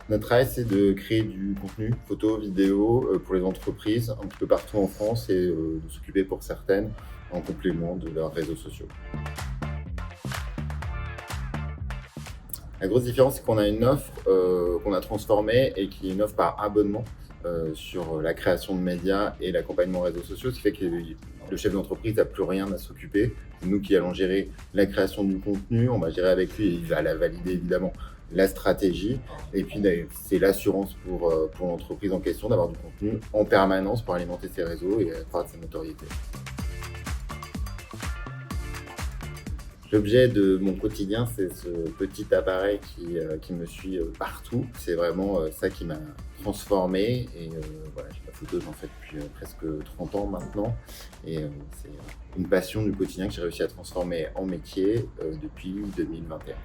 Notre travail, c'est de créer du contenu photo, vidéo, pour les entreprises un petit peu partout en France et de s'occuper pour certaines en complément de leurs réseaux sociaux. La grosse différence, c'est qu'on a une offre, qu'on a transformée et qui est une offre par abonnement, sur la création de médias et l'accompagnement réseaux sociaux. Ce qui fait que le chef d'entreprise n'a plus rien à s'occuper. C'est nous qui allons gérer la création du contenu, on va gérer avec lui et il va la valider évidemment la stratégie et puis c'est l'assurance pour l'entreprise en question d'avoir du contenu en permanence pour alimenter ses réseaux et accroître sa notoriété. L'objet de mon quotidien, c'est ce petit appareil qui me suit, partout. C'est vraiment, ça qui m'a transformé et voilà, la photo, j'en fais depuis, presque 30 ans maintenant et c'est une passion du quotidien que j'ai réussi à transformer en métier, depuis 2021.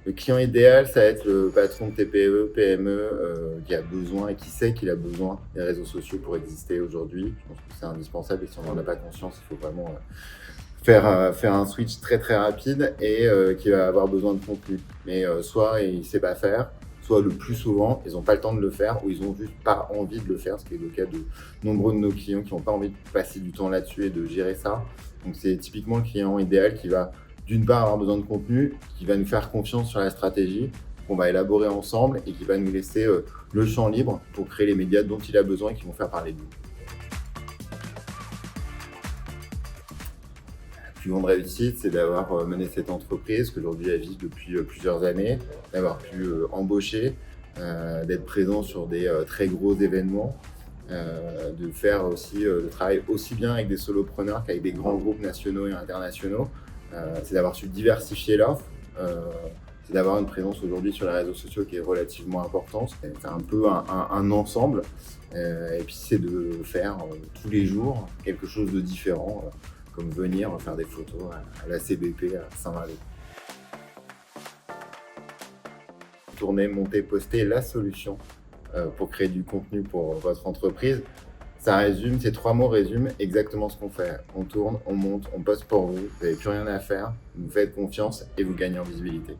Le client idéal, ça va être le patron de TPE, PME, qui a besoin et qui sait qu'il a besoin des réseaux sociaux pour exister aujourd'hui. Je pense que c'est indispensable et si on n'en a pas conscience, il faut vraiment, faire un switch très, très rapide et qui va avoir besoin de contenu. Mais soit il ne sait pas faire, soit le plus souvent, ils n'ont pas le temps de le faire ou ils n'ont juste pas envie de le faire, ce qui est le cas de nombreux de nos clients qui n'ont pas envie de passer du temps là-dessus et de gérer ça. Donc c'est typiquement le client idéal qui va d'une part avoir besoin de contenu, qui va nous faire confiance sur la stratégie qu'on va élaborer ensemble et qui va nous laisser le champ libre pour créer les médias dont il a besoin et qui vont faire parler de nous. La plus grande réussite, c'est d'avoir mené cette entreprise qu'aujourd'hui elle vit depuis plusieurs années, d'avoir pu embaucher, d'être présent sur des très gros événements, de faire aussi le travail aussi bien avec des solopreneurs qu'avec des grands groupes nationaux et internationaux. C'est d'avoir su diversifier l'offre, c'est d'avoir une présence aujourd'hui sur les réseaux sociaux qui est relativement importante. C'est un peu un ensemble, et puis c'est de faire tous les jours quelque chose de différent, comme venir faire des photos à la CBP à Saint-Malo. Tourner, monter, poster, la solution pour créer du contenu pour votre entreprise. Ça résume, ces 3 mots résument exactement ce qu'on fait. On tourne, on monte, on poste pour vous, vous n'avez plus rien à faire, vous faites confiance et vous gagnez en visibilité.